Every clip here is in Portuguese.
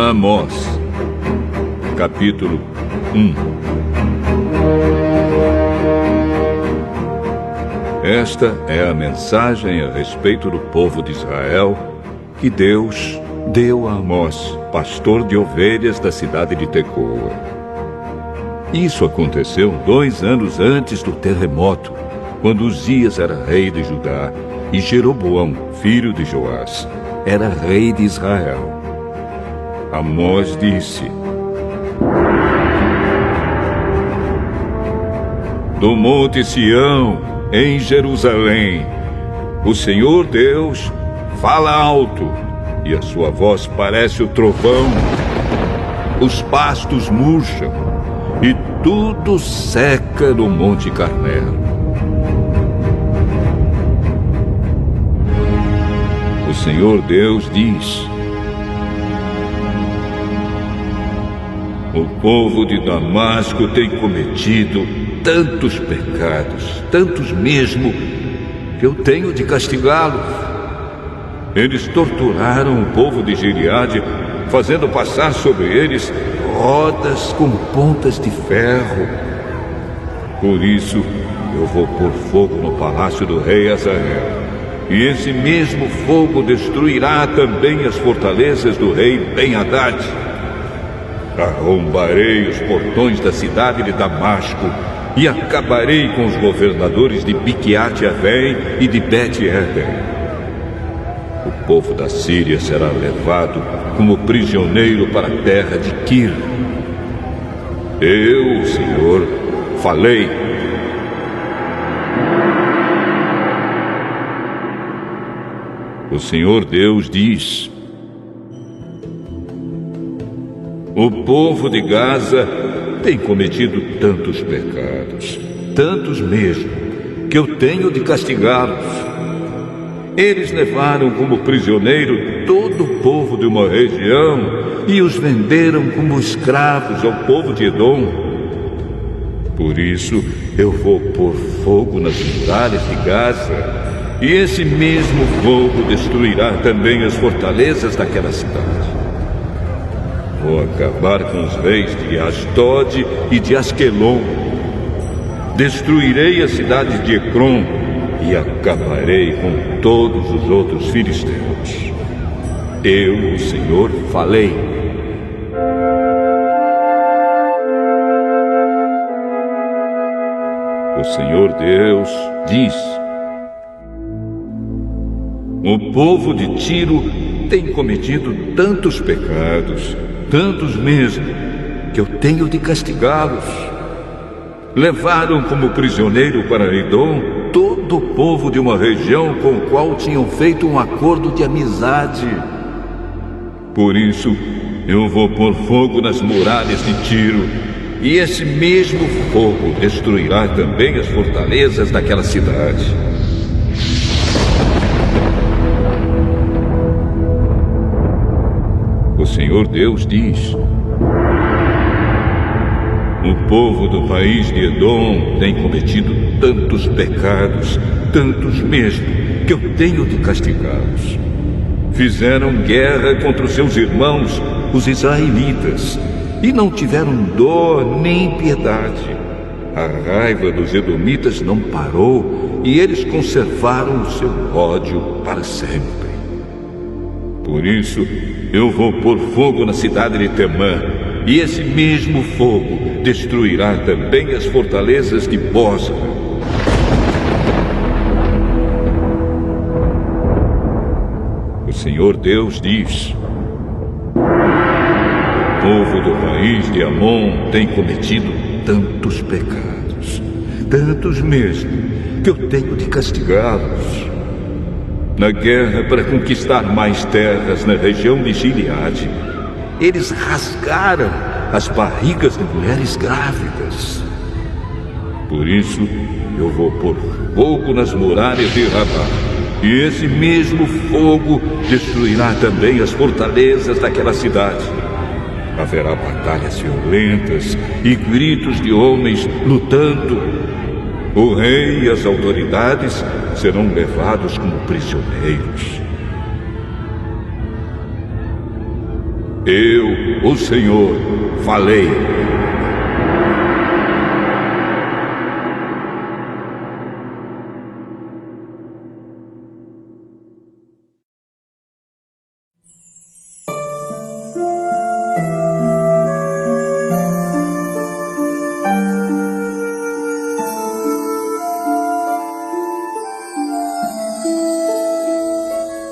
Amós, capítulo 1. Esta é a mensagem a respeito do povo de Israel que Deus deu a Amós, pastor de ovelhas da cidade de Tecoa. Isso aconteceu 2 anos antes do terremoto, quando Uzias era rei de Judá e Jeroboão, filho de Joás, era rei de Israel. Amós disse: do monte Sião, em Jerusalém, o Senhor Deus fala alto, e a sua voz parece o trovão. Os pastos murcham, e tudo seca no Monte Carmelo. O Senhor Deus diz: o povo de Damasco tem cometido tantos pecados, tantos mesmo, que eu tenho de castigá-los. Eles torturaram o povo de Gileade, fazendo passar sobre eles rodas com pontas de ferro. Por isso, eu vou pôr fogo no palácio do rei Hazael, e esse mesmo fogo destruirá também as fortalezas do rei Ben-Hadad. Arrombarei os portões da cidade de Damasco e acabarei com os governadores de Miquiate-Avém e de Bet-Eden. O povo da Síria será levado como prisioneiro para a terra de Quir. Eu, o Senhor, falei. O Senhor Deus diz: o povo de Gaza tem cometido tantos pecados, tantos mesmo, que eu tenho de castigá-los. Eles levaram como prisioneiro todo o povo de uma região e os venderam como escravos ao povo de Edom. Por isso, eu vou pôr fogo nas muralhas de Gaza, e esse mesmo fogo destruirá também as fortalezas daquela cidade. Vou acabar com os reis de Asdod e de Asquelon. Destruirei a cidade de Ecrom e acabarei com todos os outros filisteus. Eu, o Senhor, falei. O Senhor Deus diz: o povo de Tiro tem cometido tantos pecados, tantos mesmo, que eu tenho de castigá-los. Levaram como prisioneiro para Edom todo o povo de uma região com o qual tinham feito um acordo de amizade. Por isso, eu vou pôr fogo nas muralhas de Tiro, e esse mesmo fogo destruirá também as fortalezas daquela cidade. O Senhor Deus diz: o povo do país de Edom tem cometido tantos pecados, tantos mesmo, que eu tenho de castigá-los. Fizeram guerra contra os seus irmãos, os israelitas, e não tiveram dor nem piedade. A raiva dos edomitas não parou, e eles conservaram o seu ódio para sempre. Por isso, eu vou pôr fogo na cidade de Temã, e esse mesmo fogo destruirá também as fortalezas de Bosra. O Senhor Deus diz: o povo do país de Amon tem cometido tantos pecados, tantos mesmo, que eu tenho de castigá-los. Na guerra para conquistar mais terras na região de Gileade, eles rasgaram as barrigas de mulheres grávidas. Por isso, eu vou pôr fogo nas muralhas de Rabá, e esse mesmo fogo destruirá também as fortalezas daquela cidade. Haverá batalhas violentas e gritos de homens lutando. O rei e as autoridades serão levados como prisioneiros. Eu, o Senhor, falei.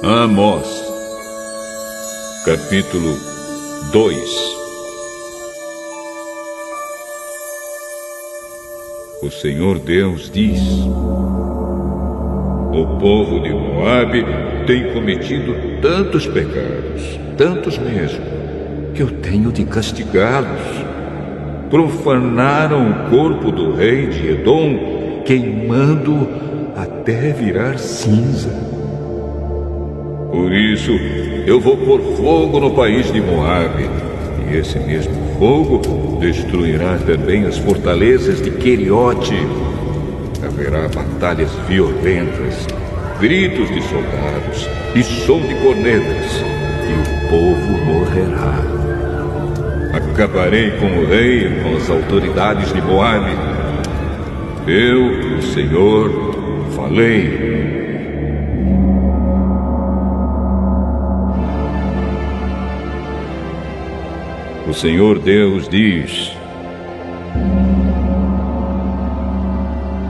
Amós, capítulo 2. O Senhor Deus diz: o povo de Moabe tem cometido tantos pecados, tantos mesmo, que eu tenho de castigá-los. Profanaram o corpo do rei de Edom, queimando até virar cinza. Por isso, eu vou pôr fogo no país de Moabe, e esse mesmo fogo destruirá também as fortalezas de Queriote. Haverá batalhas violentas, gritos de soldados e som de cornetas, e o povo morrerá. Acabarei com o rei e com as autoridades de Moabe. Eu, o Senhor, falei. O Senhor Deus diz: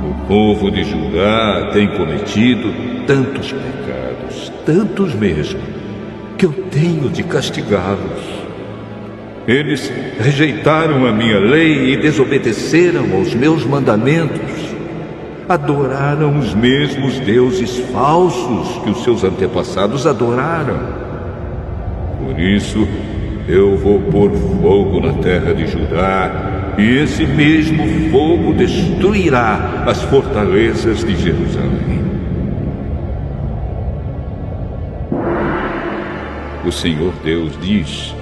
o povo de Judá tem cometido tantos pecados, tantos mesmo, que eu tenho de castigá-los. Eles rejeitaram a minha lei e desobedeceram aos meus mandamentos. Adoraram os mesmos deuses falsos que os seus antepassados adoraram. Por isso, eu vou pôr fogo na terra de Judá, e esse mesmo fogo destruirá as fortalezas de Jerusalém. O Senhor Deus diz: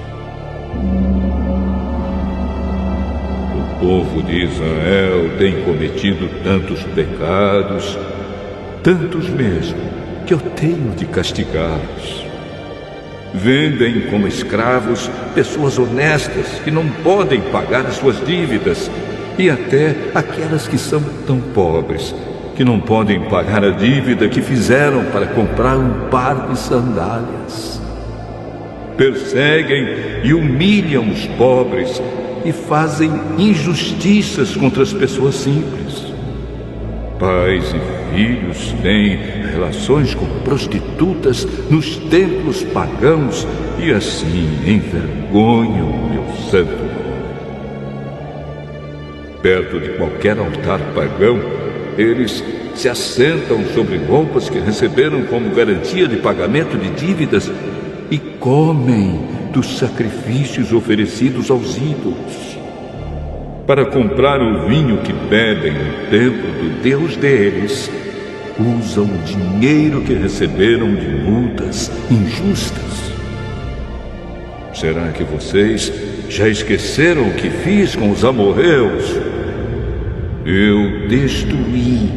o povo de Israel tem cometido tantos pecados, tantos mesmo, que eu tenho de castigá-los. Vendem como escravos pessoas honestas que não podem pagar as suas dívidas, e até aquelas que são tão pobres que não podem pagar a dívida que fizeram para comprar um par de sandálias. Perseguem e humilham os pobres e fazem injustiças contra as pessoas simples. Pais e filhos têm relações com prostitutas nos templos pagãos e assim envergonham meu santo nome. Perto de qualquer altar pagão, eles se assentam sobre roupas que receberam como garantia de pagamento de dívidas e comem dos sacrifícios oferecidos aos ídolos. Para comprar o vinho que bebem no templo do Deus deles, usam o dinheiro que receberam de multas injustas. Será que vocês já esqueceram o que fiz com os amorreus? Eu destruí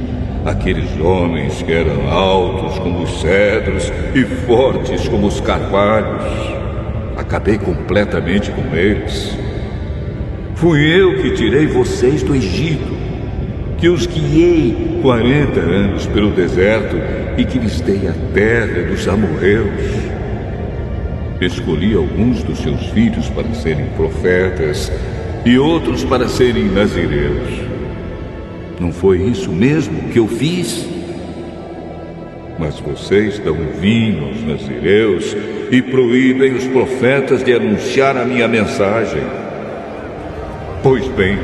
aqueles homens que eram altos como os cedros e fortes como os carvalhos. Acabei completamente com eles. Fui eu que tirei vocês do Egito, que os guiei 40 anos pelo deserto e que lhes dei a terra dos amorreus. Escolhi alguns dos seus filhos para serem profetas e outros para serem nazireus. Não foi isso mesmo que eu fiz? Mas vocês dão vinho aos nazireus e proíbem os profetas de anunciar a minha mensagem. Pois bem,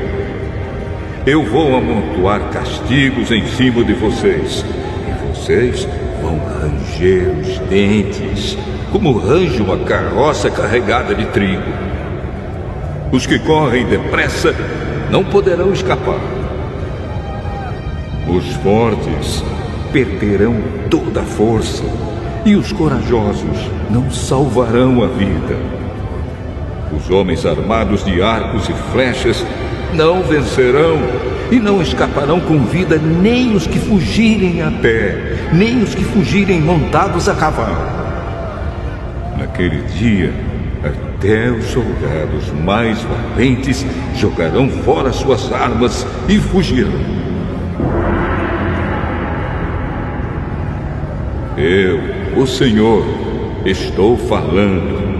eu vou amontoar castigos em cima de vocês, e vocês vão ranger os dentes, como range uma carroça carregada de trigo. Os que correm depressa não poderão escapar. Os fortes perderão toda a força, e os corajosos não salvarão a vida. Os homens armados de arcos e flechas não vencerão e não escaparão com vida, nem os que fugirem a pé, nem os que fugirem montados a cavalo. Naquele dia, a Até os soldados mais valentes jogarão fora suas armas e fugirão. Eu, o Senhor, estou falando.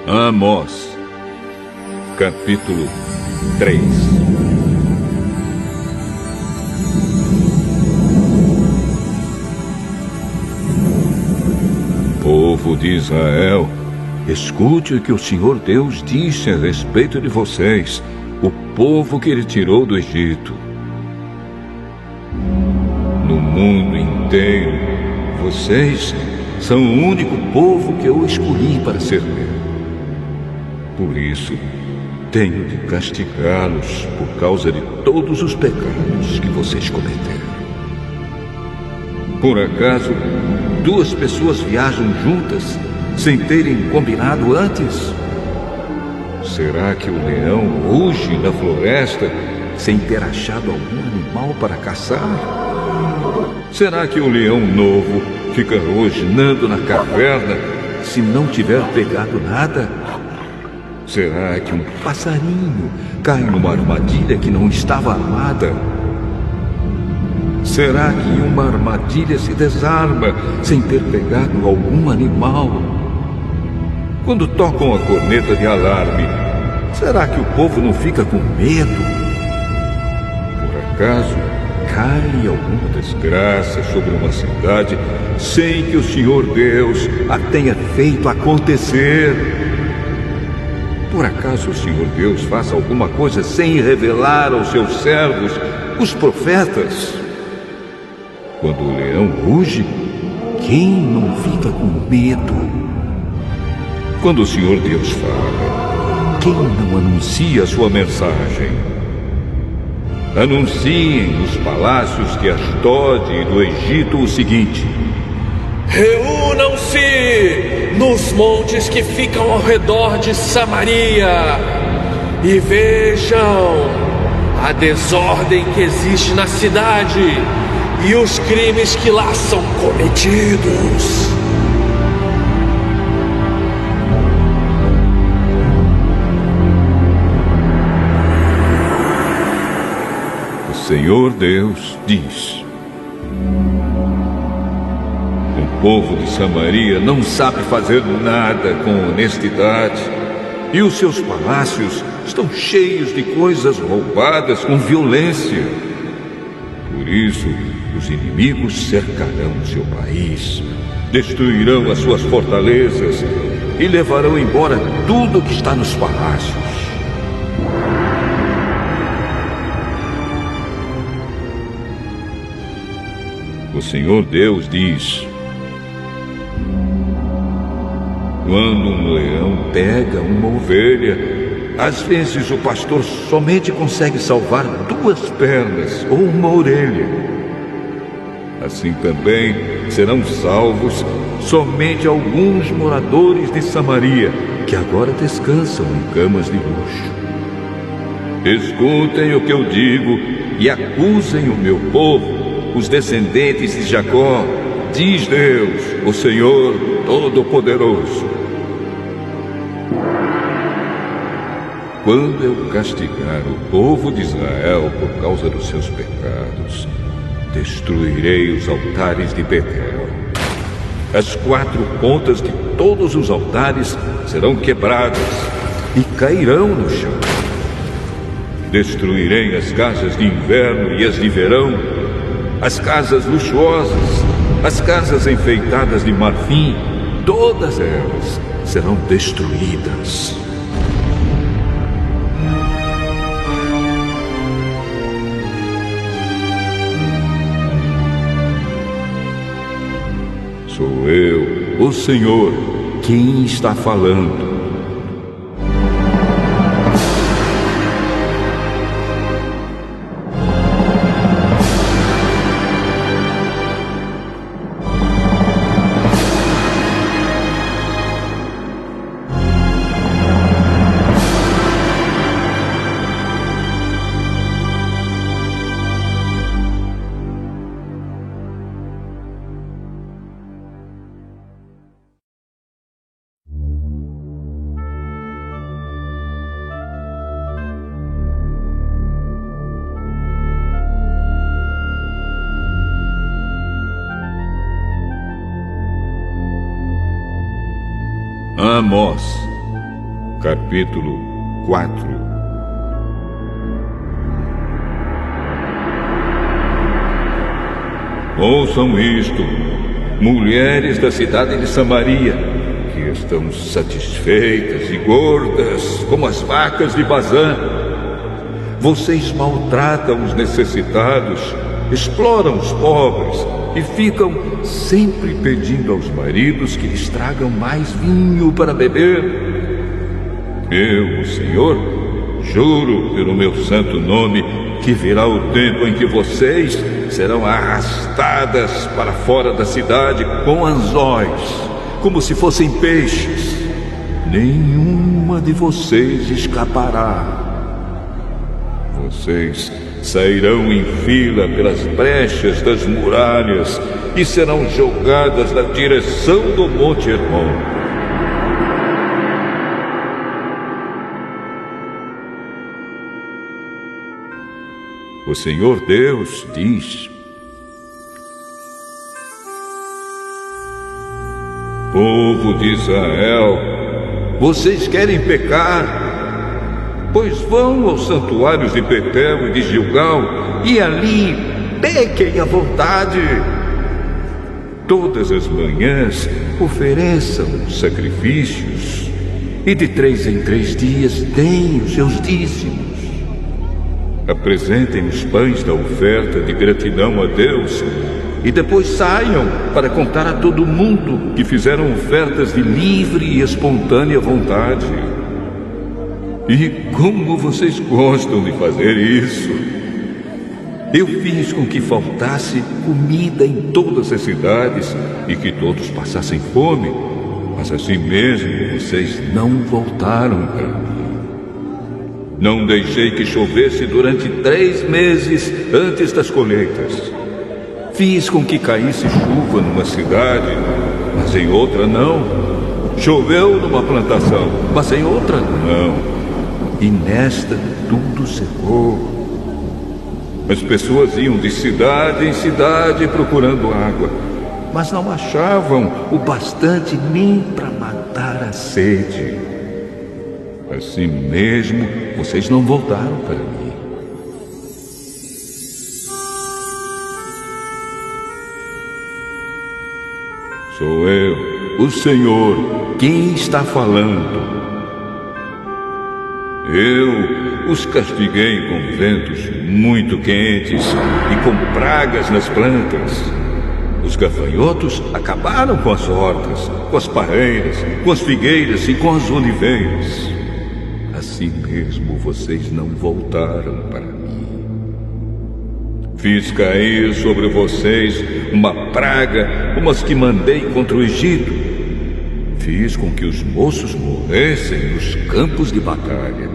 Amós, capítulo 3. Povo de Israel, escute o que o Senhor Deus disse a respeito de vocês, o povo que Ele tirou do Egito. No mundo inteiro, vocês são o único povo que eu escolhi para servir. Por isso, tenho de castigá-los por causa de todos os pecados que vocês cometeram. Por acaso, duas pessoas viajam juntas sem terem combinado antes? Será que o leão ruge na floresta sem ter achado algum animal para caçar? Será que o leão novo fica rosnando na caverna se não tiver pegado nada? Será que um passarinho cai numa armadilha que não estava armada? Será que uma armadilha se desarma sem ter pegado algum animal? Quando tocam a corneta de alarme, será que o povo não fica com medo? Por acaso, cai alguma desgraça sobre uma cidade sem que o Senhor Deus a tenha feito acontecer? Por acaso o Senhor Deus faz alguma coisa sem revelar aos seus servos, os profetas? Quando o leão ruge, quem não fica com medo? Quando o Senhor Deus fala, quem não anuncia a sua mensagem? Anunciem nos palácios de Asdod e do Egito o seguinte: reúnam-se nos montes que ficam ao redor de Samaria e vejam a desordem que existe na cidade e os crimes que lá são cometidos. O Senhor Deus diz: o povo de Samaria não sabe fazer nada com honestidade, e os seus palácios estão cheios de coisas roubadas com violência. Por isso, os inimigos cercarão o seu país, destruirão as suas fortalezas e levarão embora tudo que está nos palácios. O Senhor Deus diz: quando um leão pega uma ovelha, às vezes o pastor somente consegue salvar 2 pernas ou uma orelha. Assim também serão salvos somente alguns moradores de Samaria, que agora descansam em camas de luxo. Escutem o que eu digo e acusem o meu povo, os descendentes de Jacó, diz Deus, o Senhor Todo-Poderoso. Quando eu castigar o povo de Israel por causa dos seus pecados, destruirei os altares de Betel. As 4 pontas de todos os altares serão quebradas e cairão no chão. Destruirei as casas de inverno e as de verão, as casas luxuosas, as casas enfeitadas de marfim, todas elas, serão destruídas. Sou eu, o Senhor, quem está falando. Amós, capítulo 4. Ouçam isto, mulheres da cidade de Samaria, que estão satisfeitas e gordas como as vacas de Bazã. Vocês maltratam os necessitados, exploram os pobres e ficam sempre pedindo aos maridos que lhes tragam mais vinho para beber. Eu, o Senhor, juro pelo meu santo nome que virá o tempo em que vocês serão arrastadas para fora da cidade com anzóis, como se fossem peixes. Nenhuma de vocês escapará. Vocês sairão em fila pelas brechas das muralhas e serão jogadas na direção do Monte Hermon. O Senhor Deus diz: povo de Israel, vocês querem pecar? Pois vão aos santuários de Betel e de Gilgal e ali pequem à vontade. Todas as manhãs ofereçam sacrifícios e de 3 em 3 dias deem os seus dízimos. Apresentem os pães da oferta de gratidão a Deus e depois saiam para contar a todo mundo que fizeram ofertas de livre e espontânea vontade. E como vocês gostam de fazer isso! Eu fiz com que faltasse comida em todas as cidades e que todos passassem fome, mas assim mesmo vocês não voltaram para mim. Não deixei que chovesse durante 3 meses antes das colheitas. Fiz com que caísse chuva numa cidade, mas em outra não. Choveu numa plantação, mas em outra não. E nesta tudo secou. As pessoas iam de cidade em cidade procurando água, mas não achavam o bastante nem para matar a sede. Assim mesmo, vocês não voltaram para mim. Sou eu, o Senhor, quem está falando. Eu os castiguei com ventos muito quentes e com pragas nas plantas. Os gafanhotos acabaram com as hortas, com as parreiras, com as figueiras e com as oliveiras. Assim mesmo vocês não voltaram para mim. Fiz cair sobre vocês uma praga, como as que mandei contra o Egito. Fiz com que os moços morressem nos campos de batalha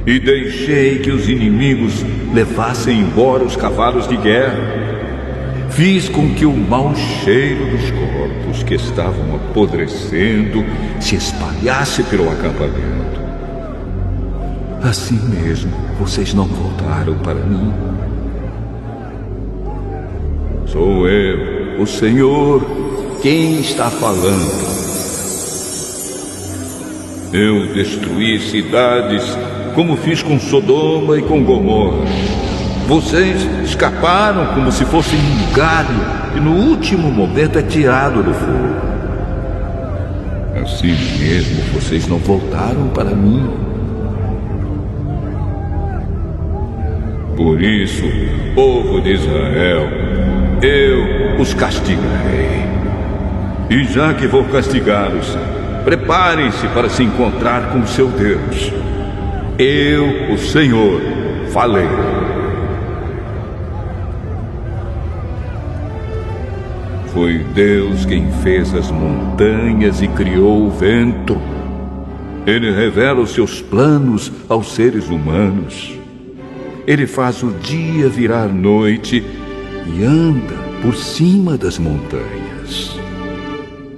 e deixei que os inimigos levassem embora os cavalos de guerra. Fiz com que o mau cheiro dos corpos que estavam apodrecendo se espalhasse pelo acampamento. Assim mesmo, vocês não voltaram para mim. Sou eu, o Senhor, quem está falando. Eu destruí cidades como fiz com Sodoma e com Gomorra. Vocês escaparam como se fossem um galho e no último momento é tirado do fogo. Assim mesmo vocês não voltaram para mim. Por isso, povo de Israel, eu os castigarei. E já que vou castigá-los, preparem-se para se encontrar com seu Deus. Eu, o Senhor, falei. Foi Deus quem fez as montanhas e criou o vento. Ele revela os seus planos aos seres humanos. Ele faz o dia virar noite e anda por cima das montanhas.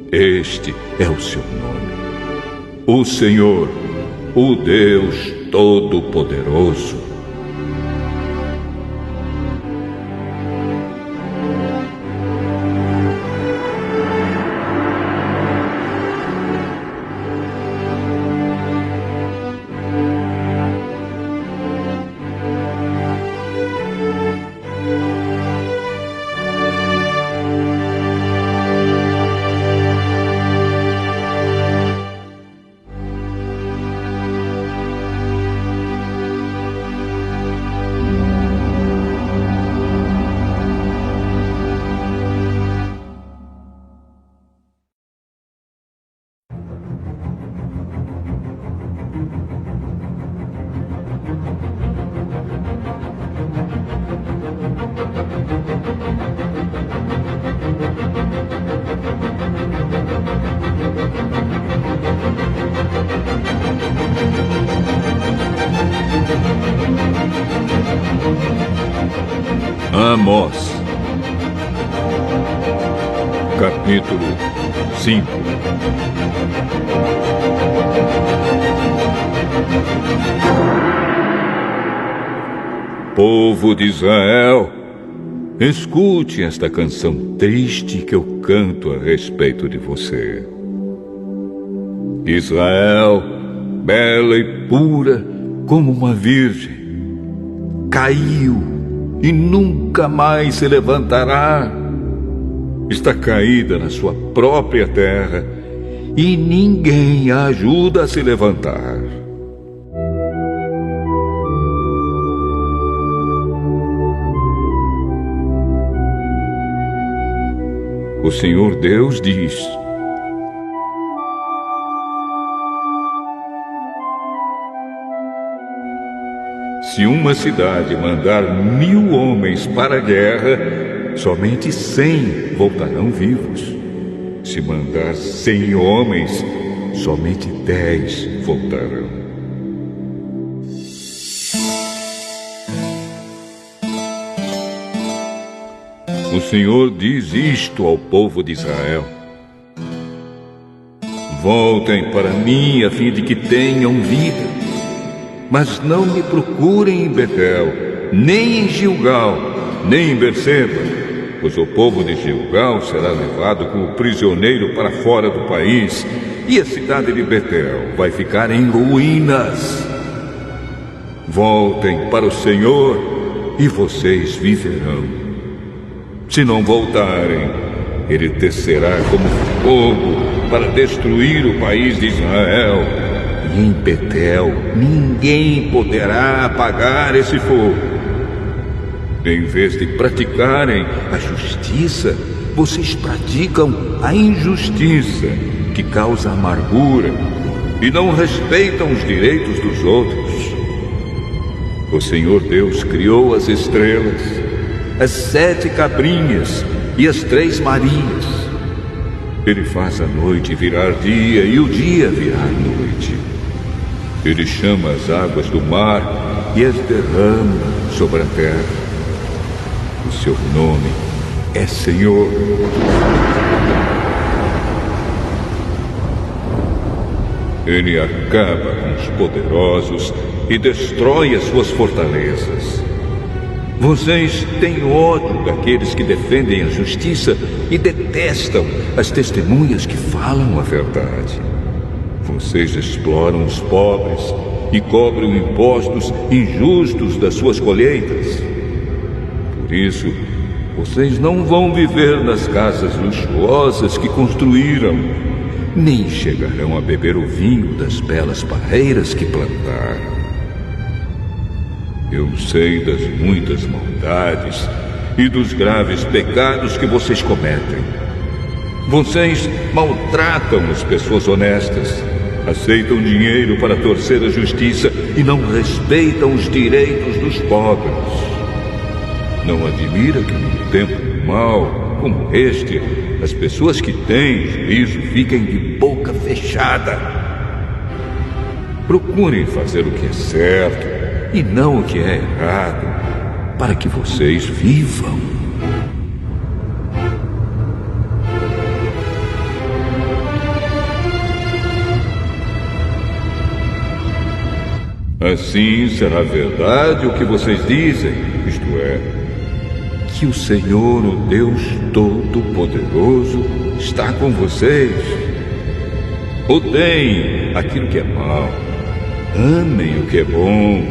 Este é o seu nome, o Senhor, o Deus Todo-Poderoso. Amós, capítulo 5. Povo de Israel, escute esta canção triste que eu canto a respeito de você. Israel, bela e pura como uma virgem, caiu e nunca mais se levantará. Está caída na sua própria terra e ninguém a ajuda a se levantar. O Senhor Deus diz: se uma cidade mandar 1000 homens para a guerra, somente 100 voltarão vivos. Se mandar 100 homens, somente 10 voltarão. O Senhor diz isto ao povo de Israel: voltem para mim a fim de que tenham vida. Mas não me procurem em Betel, nem em Gilgal, nem em Berseba, pois o povo de Gilgal será levado como prisioneiro para fora do país, e a cidade de Betel vai ficar em ruínas. Voltem para o Senhor e vocês viverão. Se não voltarem, ele descerá como fogo para destruir o país de Israel. E em Betel ninguém poderá apagar esse fogo. Em vez de praticarem a justiça, vocês praticam a injustiça, que causa amargura, e não respeitam os direitos dos outros. O Senhor Deus criou as estrelas, as 7 cabrinhas e as 3 Marias. Ele faz a noite virar dia e o dia virar noite. Ele chama as águas do mar e as derrama sobre a terra. O seu nome é Senhor. Ele acaba com os poderosos e destrói as suas fortalezas. Vocês têm ódio daqueles que defendem a justiça e detestam as testemunhas que falam a verdade. Vocês exploram os pobres e cobram impostos injustos das suas colheitas. Por isso, vocês não vão viver nas casas luxuosas que construíram, nem chegarão a beber o vinho das belas parreiras que plantaram. Eu sei das muitas maldades e dos graves pecados que vocês cometem. Vocês maltratam as pessoas honestas, aceitam dinheiro para torcer a justiça e não respeitam os direitos dos pobres. Não admira que num tempo mau como este, as pessoas que têm juízo fiquem de boca fechada. Procurem fazer o que é certo e não o que é errado, para que vocês vivam. Assim será verdade o que vocês dizem, isto é, que o Senhor, o Deus Todo-Poderoso, está com vocês. Odeiem aquilo que é mal, amem o que é bom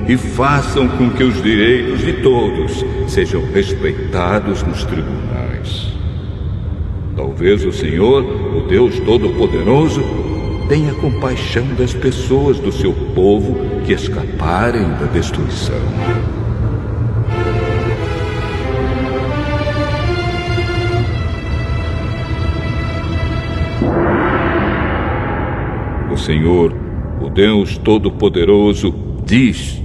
e façam com que os direitos de todos sejam respeitados nos tribunais. Talvez o Senhor, o Deus Todo-Poderoso, tenha compaixão das pessoas do seu povo que escaparem da destruição. O Senhor, o Deus Todo-Poderoso, diz: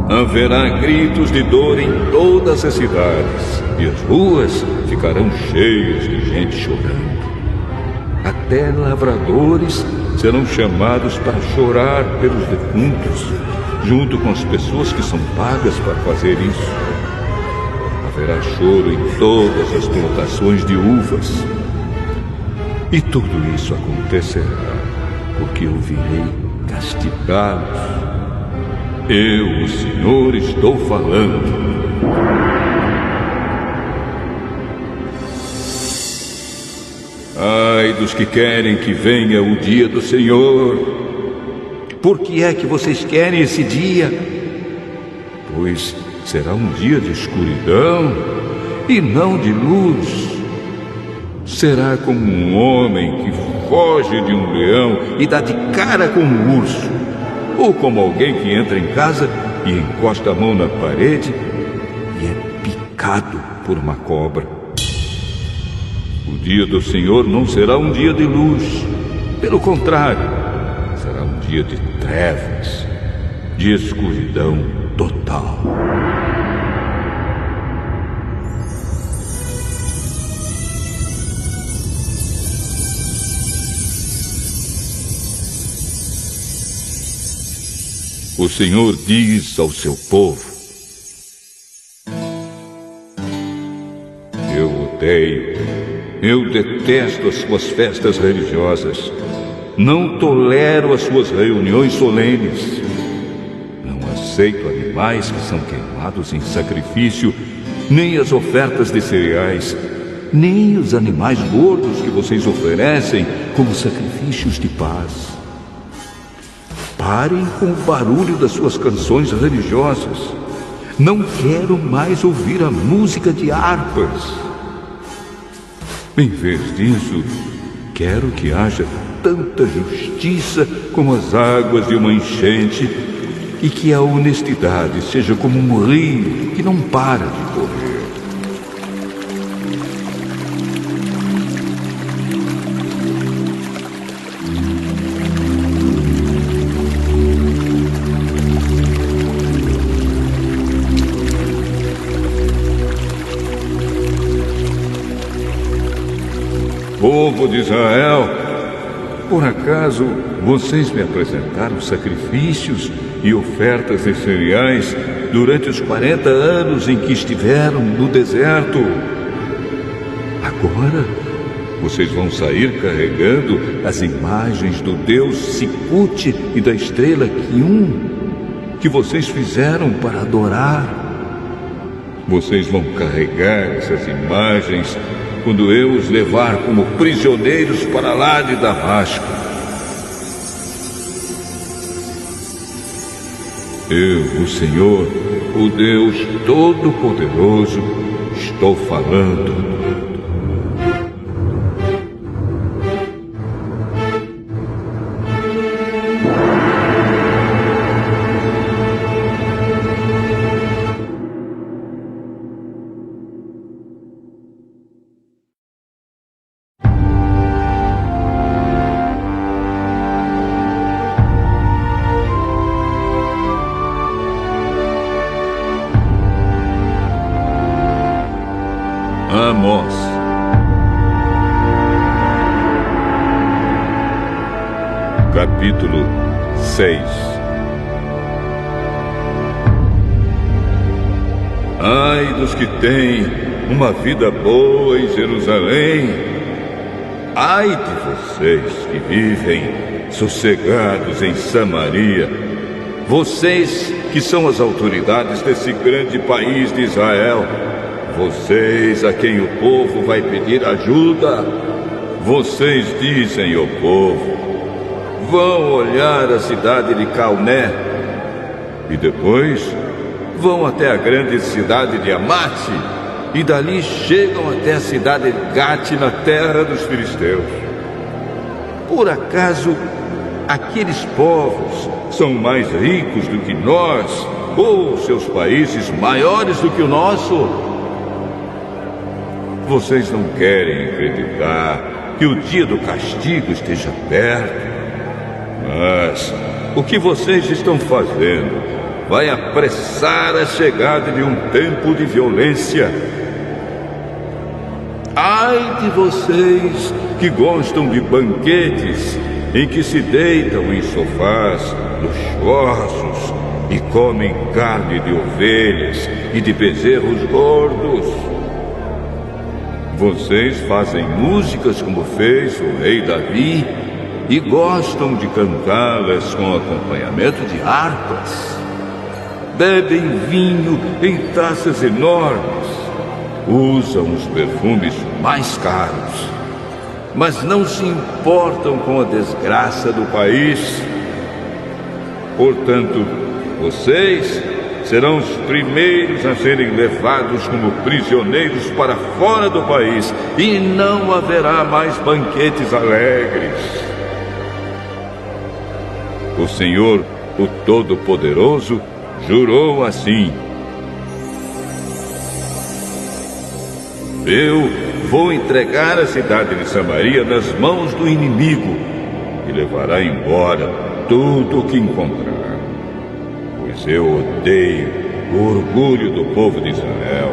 haverá gritos de dor em todas as cidades, e as ruas ficarão cheias de gente chorando. Até lavradores serão chamados para chorar pelos defuntos, junto com as pessoas que são pagas para fazer isso. Haverá choro em todas as plantações de uvas. E tudo isso acontecerá porque eu virei castigá-los. Eu, o Senhor, estou falando. Ai dos que querem que venha o dia do Senhor. Por que é que vocês querem esse dia? Pois será um dia de escuridão e não de luz. Será como um homem que foge de um leão e dá de cara com um urso, ou como alguém que entra em casa e encosta a mão na parede e é picado por uma cobra. O dia do Senhor não será um dia de luz. Pelo contrário, será um dia de trevas, de escuridão total. O Senhor diz ao seu povo: eu detesto as suas festas religiosas. Não tolero as suas reuniões solenes. Não aceito animais que são queimados em sacrifício, nem as ofertas de cereais, nem os animais gordos que vocês oferecem como sacrifícios de paz. Parem com o barulho das suas canções religiosas. Não quero mais ouvir a música de harpas. Em vez disso, quero que haja tanta justiça como as águas de uma enchente e que a honestidade seja como um rio que não para de correr. Povo de Israel, por acaso vocês me apresentaram sacrifícios e ofertas de cereais durante os 40 anos em que estiveram no deserto? Agora vocês vão sair carregando as imagens do deus Sicute e da estrela Quium que vocês fizeram para adorar. Vocês vão carregar essas imagens quando eu os levar como prisioneiros para lá de Damasco. Eu, o Senhor, o Deus Todo-Poderoso, estou falando. nós. Capítulo 6. Ai dos que têm uma vida boa em Jerusalém. Ai de vocês que vivem sossegados em Samaria. Vocês que são as autoridades desse grande país de Israel. Vocês a quem o povo vai pedir ajuda. Vocês dizem ao povo: vão olhar a cidade de Calné e depois vão até a grande cidade de Amate e dali chegam até a cidade de Gate na terra dos filisteus. Por acaso aqueles povos são mais ricos do que nós, ou seus países maiores do que o nosso? Vocês não querem acreditar que o dia do castigo esteja perto. Mas o que vocês estão fazendo vai apressar a chegada de um tempo de violência. Ai de vocês que gostam de banquetes em que se deitam em sofás luxuosos e comem carne de ovelhas e de bezerros gordos. Vocês fazem músicas como fez o rei Davi e gostam de cantá-las com acompanhamento de harpas. Bebem vinho em taças enormes, usam os perfumes mais caros, mas não se importam com a desgraça do país. Portanto, vocês serão os primeiros a serem levados como prisioneiros para fora do país, e não haverá mais banquetes alegres. O Senhor, o Todo-Poderoso, jurou assim: eu vou entregar a cidade de Samaria nas mãos do inimigo e levará embora tudo o que encontrar. Pois eu odeio o orgulho do povo de Israel,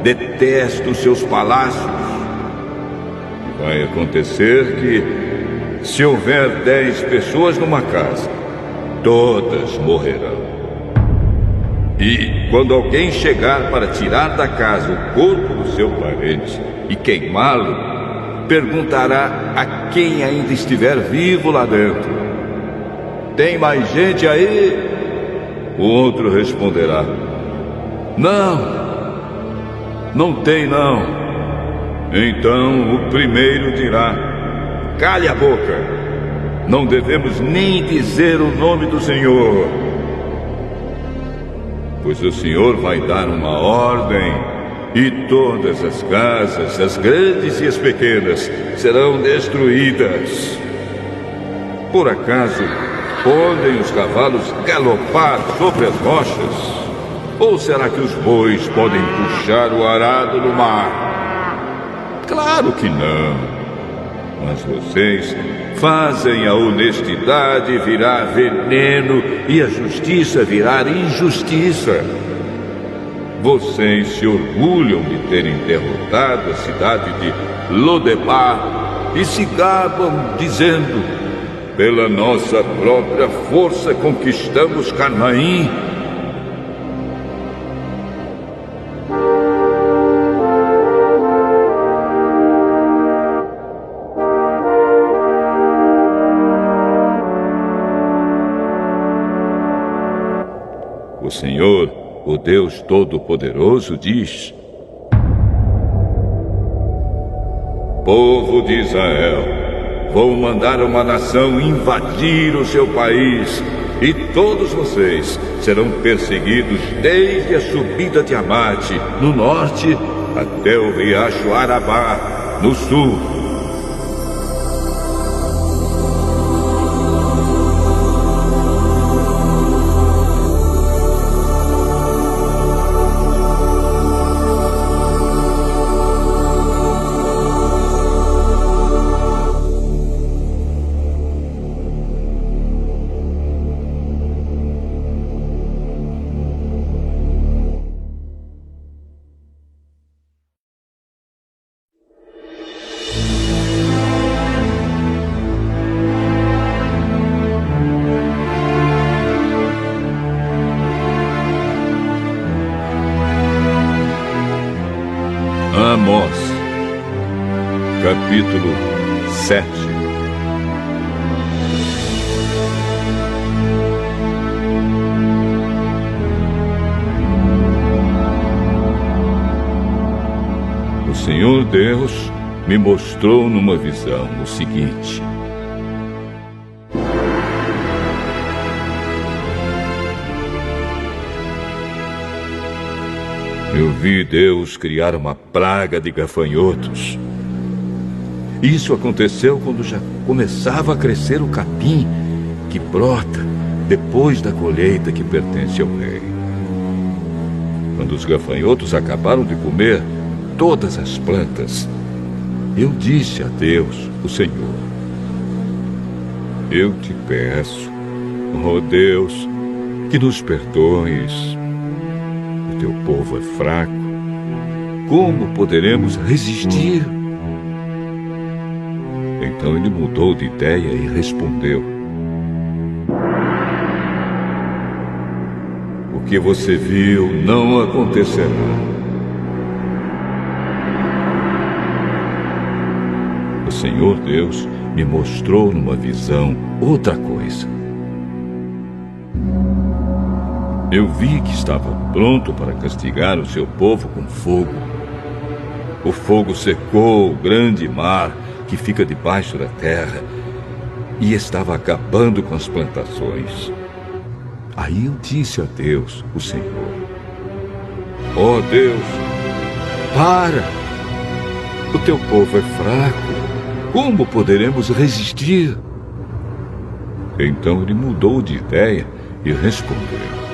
detesto os seus palácios. Vai acontecer que, se houver 10 pessoas numa casa, todas morrerão. E quando alguém chegar para tirar da casa o corpo do seu parente e queimá-lo, perguntará a quem ainda estiver vivo lá dentro: tem mais gente aí? O outro responderá: não tem não. Então o primeiro dirá: cale a boca, não devemos nem dizer o nome do Senhor. Pois o Senhor vai dar uma ordem, e todas as casas, as grandes e as pequenas, serão destruídas. Por acaso podem os cavalos galopar sobre as rochas? Ou será que os bois podem puxar o arado no mar? Claro que não. Mas vocês fazem a honestidade virar veneno e a justiça virar injustiça. Vocês se orgulham de terem derrotado a cidade de Lodebar e se gabam dizendo: pela nossa própria força conquistamos Canaim. O Senhor, o Deus Todo-Poderoso, diz: povo de Israel, vou mandar uma nação invadir o seu país, e todos vocês serão perseguidos desde a subida de Amate, no norte, até o riacho Arabá, no sul. Amós, capítulo 7. O Senhor Deus me mostrou numa visão o seguinte: eu vi Deus criar uma praga de gafanhotos. Isso aconteceu quando já começava a crescer o capim que brota depois da colheita que pertence ao rei. Quando os gafanhotos acabaram de comer todas as plantas, eu disse a Deus, o Senhor: eu te peço, ó Deus, que nos perdoes. O teu povo é fraco. Como poderemos resistir? Então ele mudou de ideia e respondeu: o que você viu não acontecerá. O Senhor Deus me mostrou numa visão outra coisa. Eu vi que estava pronto para castigar o seu povo com fogo. O fogo secou o grande mar que fica debaixo da terra e estava acabando com as plantações. Aí eu disse a Deus, o Senhor: ó Deus, para! O teu povo é fraco. Como poderemos resistir? Então ele mudou de ideia e respondeu: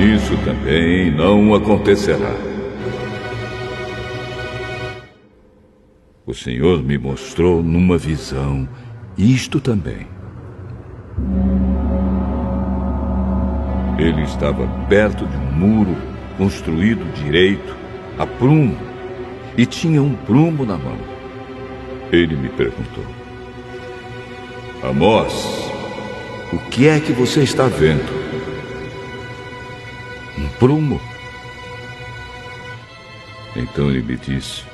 isso também não acontecerá. O Senhor me mostrou numa visão isto também. Ele estava perto de um muro construído direito, a prumo, e tinha um prumo na mão. Ele me perguntou: Amós, o que é que você está vendo? Um prumo? Então ele me disse: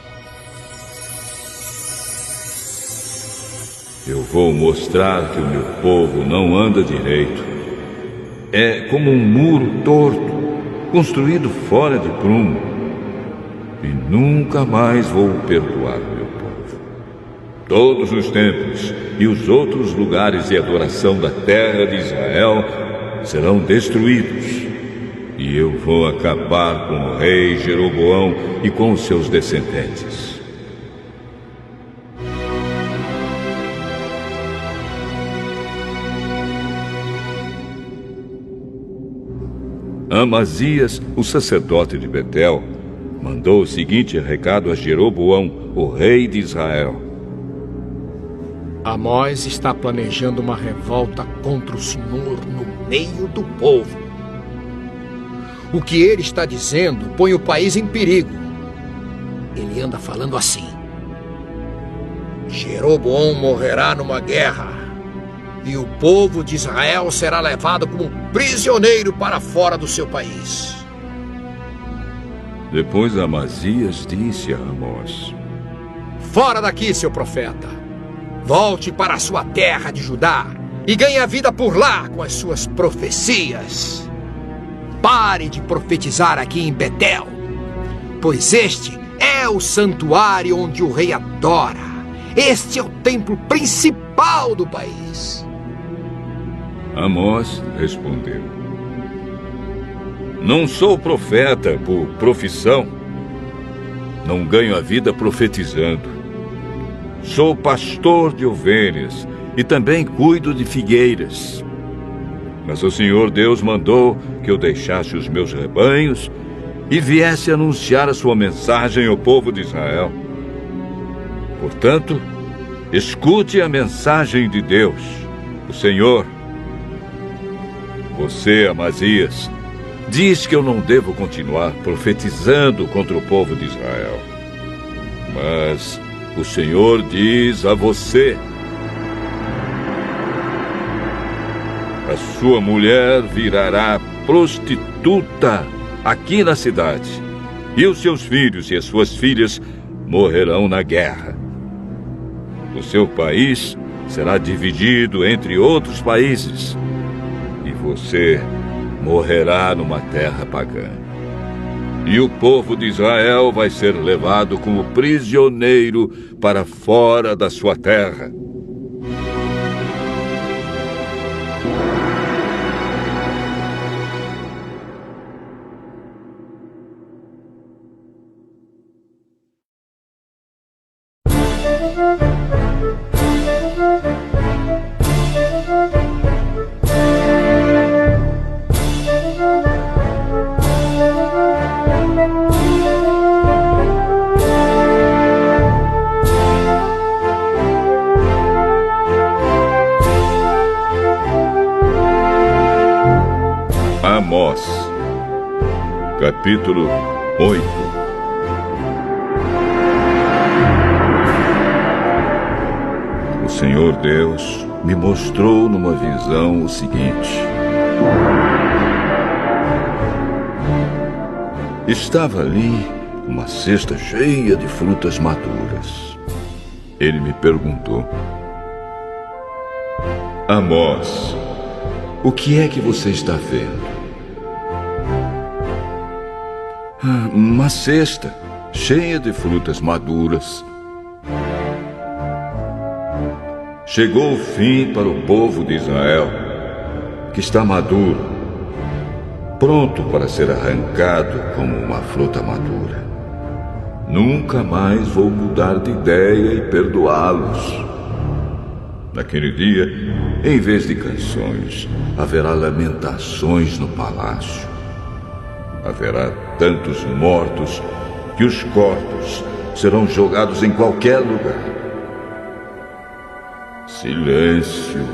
eu vou mostrar que o meu povo não anda direito. É como um muro torto, construído fora de prumo. E nunca mais vou perdoar meu povo. Todos os templos e os outros lugares de adoração da terra de Israel serão destruídos. E eu vou acabar com o rei Jeroboão e com os seus descendentes. Amazias, o sacerdote de Betel, mandou o seguinte recado a Jeroboão, o rei de Israel: Amós está planejando uma revolta contra o Senhor no meio do povo. O que ele está dizendo põe o país em perigo. Ele anda falando assim: Jeroboão morrerá numa guerra e o povo de Israel será levado como prisioneiro para fora do seu país. Depois Amazias disse a Amós: fora daqui, seu profeta. Volte para a sua terra de Judá e ganhe a vida por lá com as suas profecias. Pare de profetizar aqui em Betel, pois este é o santuário onde o rei adora. Este é o templo principal do país. Amós respondeu: não sou profeta por profissão. Não ganho a vida profetizando. Sou pastor de ovelhas e também cuido de figueiras. Mas o Senhor Deus mandou que eu deixasse os meus rebanhos e viesse anunciar a sua mensagem ao povo de Israel. Portanto, escute a mensagem de Deus, o Senhor. Você, Amazias, diz que eu não devo continuar profetizando contra o povo de Israel. Mas o Senhor diz a você: a sua mulher virará prostituta aqui na cidade, e os seus filhos e as suas filhas morrerão na guerra. O seu país será dividido entre outros países, e você morrerá numa terra pagã. E o povo de Israel vai ser levado como prisioneiro para fora da sua terra. Amós, capítulo 8. O Senhor Deus me mostrou numa visão o seguinte: estava ali uma cesta cheia de frutas maduras. Ele me perguntou: Amós, o que é que você está vendo? Uma cesta cheia de frutas maduras. Chegou o fim para o povo de Israel, que está maduro, pronto para ser arrancado como uma fruta madura. Nunca mais vou mudar de ideia e perdoá-los. Naquele dia, em vez de canções, haverá lamentações no palácio. Haverá tantos mortos que os corpos serão jogados em qualquer lugar. Silêncio.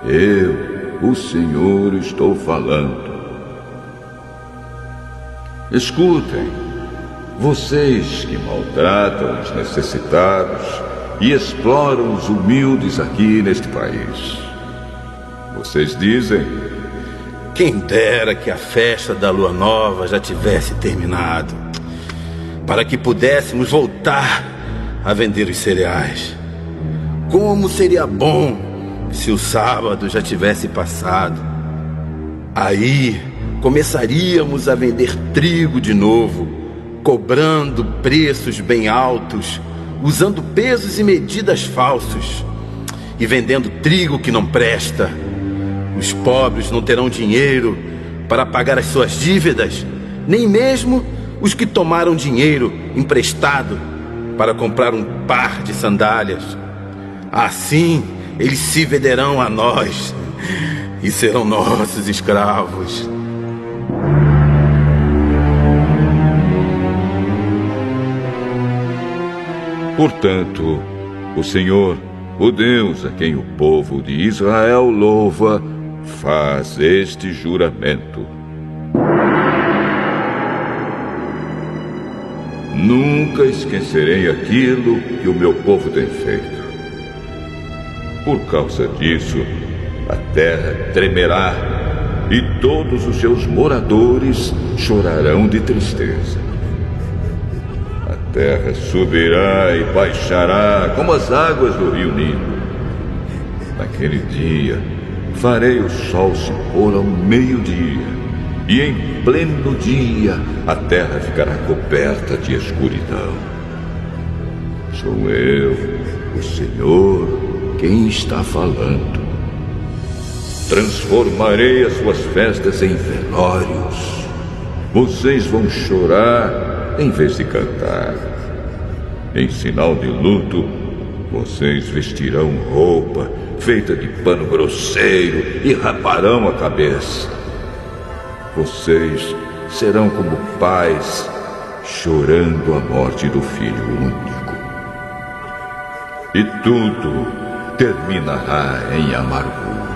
Eu, o Senhor, estou falando. Escutem, vocês que maltratam os necessitados e exploram os humildes aqui neste país. Vocês dizem: quem dera que a festa da lua nova já tivesse terminado, para que pudéssemos voltar a vender os cereais. Como seria bom se o sábado já tivesse passado. Aí começaríamos a vender trigo de novo, cobrando preços bem altos, usando pesos e medidas falsos e vendendo trigo que não presta. Os pobres não terão dinheiro para pagar as suas dívidas, nem mesmo os que tomaram dinheiro emprestado para comprar um par de sandálias. Assim, eles se venderão a nós e serão nossos escravos. Portanto, o Senhor, o Deus a quem o povo de Israel louva, faz este juramento: nunca esquecerei aquilo que o meu povo tem feito. Por causa disso, a terra tremerá e todos os seus moradores chorarão de tristeza. A terra subirá e baixará como as águas do rio Nilo. Naquele dia, farei o sol se pôr ao meio-dia, e em pleno dia a terra ficará coberta de escuridão. Sou eu, o Senhor, quem está falando. Transformarei as suas festas em velórios. Vocês vão chorar em vez de cantar. Em sinal de luto, vocês vestirão roupa feita de pano grosseiro e raparão a cabeça. Vocês serão como pais chorando a morte do filho único. E tudo terminará em amargura.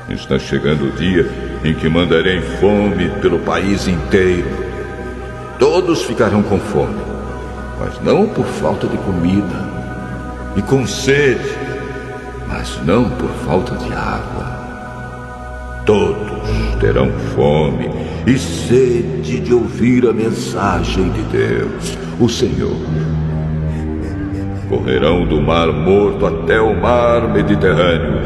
Está chegando o dia em que mandarei fome pelo país inteiro. Todos ficarão com fome, mas não por falta de comida, e com sede, mas não por falta de água. Todos terão fome e sede de ouvir a mensagem de Deus, o Senhor. Correrão do Mar Morto até o Mar Mediterrâneo.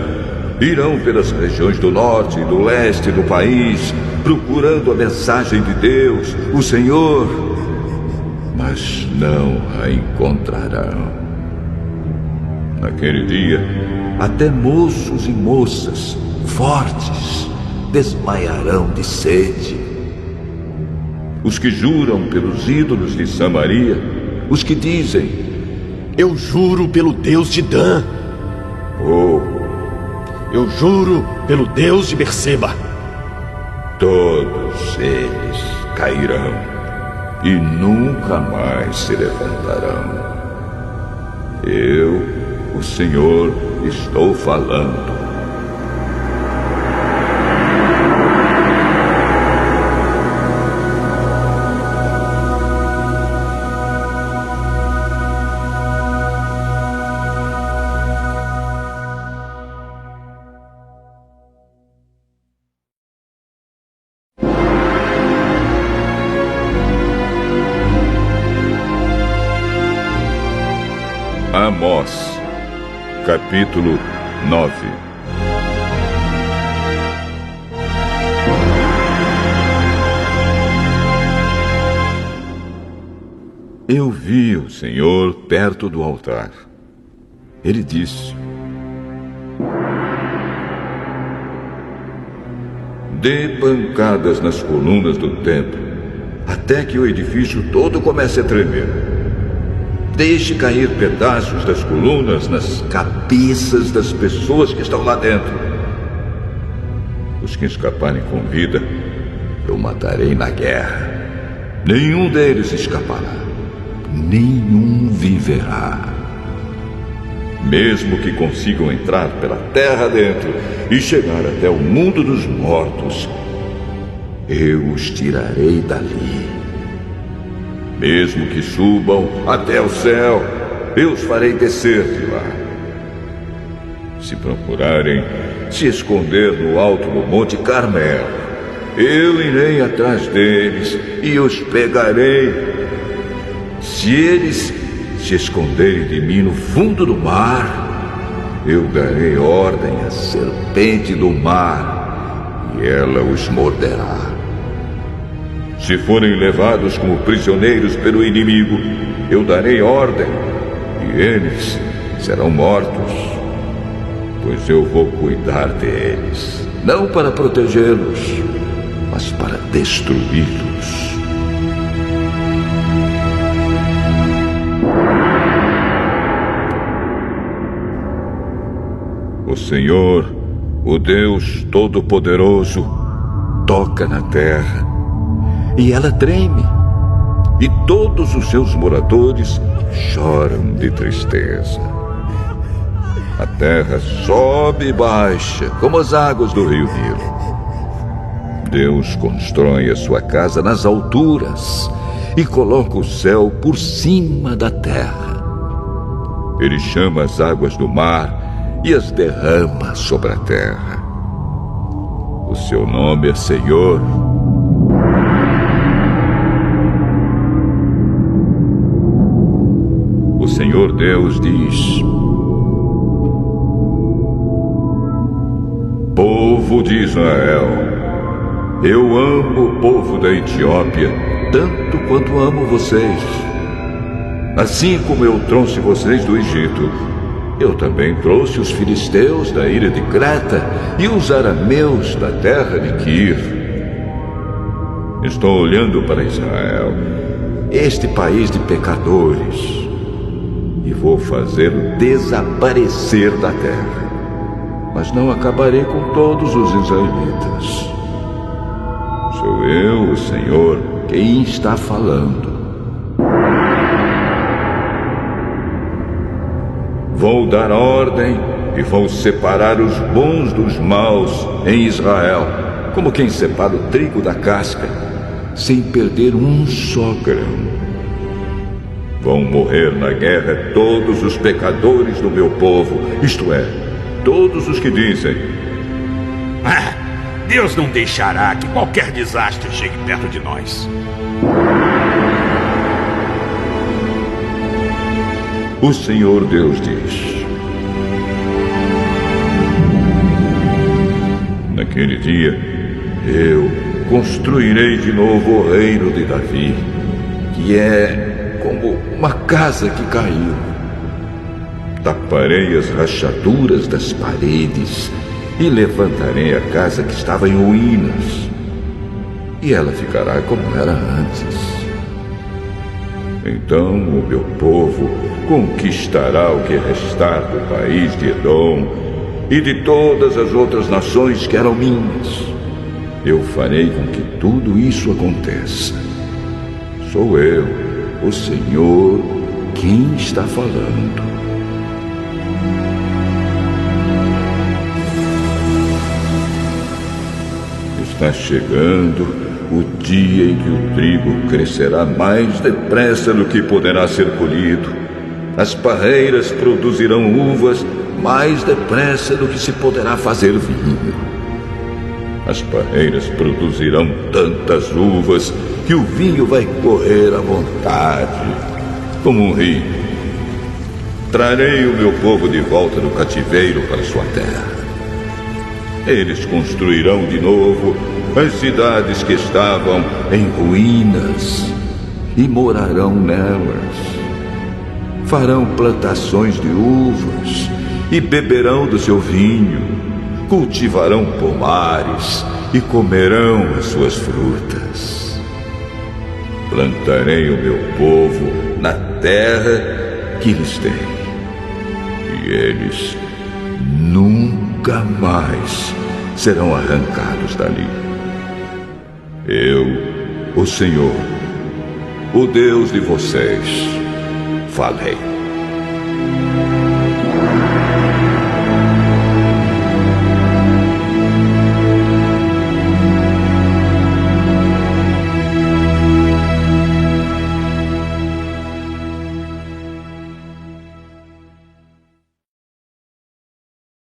Irão pelas regiões do norte e do leste do país, procurando a mensagem de Deus, o Senhor, mas não a encontrarão. Naquele dia, até moços e moças fortes desmaiarão de sede. Os que juram pelos ídolos de Samaria, os que dizem: eu juro pelo Deus de Dan. Eu juro pelo Deus de Berseba. Todos eles cairão e nunca mais se levantarão. Eu, o Senhor, estou falando. Amós, capítulo 9. Eu vi o Senhor perto do altar. Ele disse: dê pancadas nas colunas do templo, até que o edifício todo comece a tremer. Deixe cair pedaços das colunas nas cabeças das pessoas que estão lá dentro. Os que escaparem com vida, eu matarei na guerra. Nenhum deles escapará. Nenhum viverá. Mesmo que consigam entrar pela terra dentro e chegar até o mundo dos mortos, eu os tirarei dali. Mesmo que subam até o céu, eu os farei descer de lá. Se procurarem se esconder no alto do Monte Carmelo, eu irei atrás deles e os pegarei. Se eles se esconderem de mim no fundo do mar, eu darei ordem à serpente do mar e ela os morderá. Se forem levados como prisioneiros pelo inimigo, eu darei ordem, e eles serão mortos. Pois eu vou cuidar deles, não para protegê-los, mas para destruí-los. O Senhor, o Deus Todo-Poderoso, toca na terra, e ela treme, e todos os seus moradores choram de tristeza. A terra sobe e baixa, como as águas do rio Nilo. Deus constrói a sua casa nas alturas e coloca o céu por cima da terra. Ele chama as águas do mar e as derrama sobre a terra. O seu nome é Senhor. O Senhor Deus diz: povo de Israel, eu amo o povo da Etiópia tanto quanto amo vocês. Assim como eu trouxe vocês do Egito, eu também trouxe os filisteus da ilha de Creta e os arameus da terra de Quir. Estou olhando para Israel, este país de pecadores, e vou fazê-lo desaparecer da terra. Mas não acabarei com todos os israelitas. Sou eu, o Senhor, quem está falando. Vou dar ordem e vou separar os bons dos maus em Israel, como quem separa o trigo da casca, sem perder um só grão. Vão morrer na guerra todos os pecadores do meu povo, isto é, todos os que dizem: Deus não deixará que qualquer desastre chegue perto de nós. O Senhor Deus diz: naquele dia, eu construirei de novo o reino de Davi, que é como uma casa que caiu. Taparei as rachaduras das paredes e levantarei a casa que estava em ruínas, e ela ficará como era antes. Então o meu povo conquistará o que restar do país de Edom e de todas as outras nações que eram minhas. Eu farei com que tudo isso aconteça. Sou eu, o Senhor, quem está falando. Está chegando o dia em que o trigo crescerá mais depressa do que poderá ser colhido. As parreiras produzirão uvas mais depressa do que se poderá fazer vinho. As parreiras produzirão tantas uvas que o vinho vai correr à vontade, como um rio. Trarei o meu povo de volta do cativeiro para sua terra. Eles construirão de novo as cidades que estavam em ruínas e morarão nelas. Farão plantações de uvas e beberão do seu vinho. Cultivarão pomares e comerão as suas frutas. Plantarei o meu povo na terra que lhes dei, e eles nunca mais serão arrancados dali. Eu, o Senhor, o Deus de vocês, falei.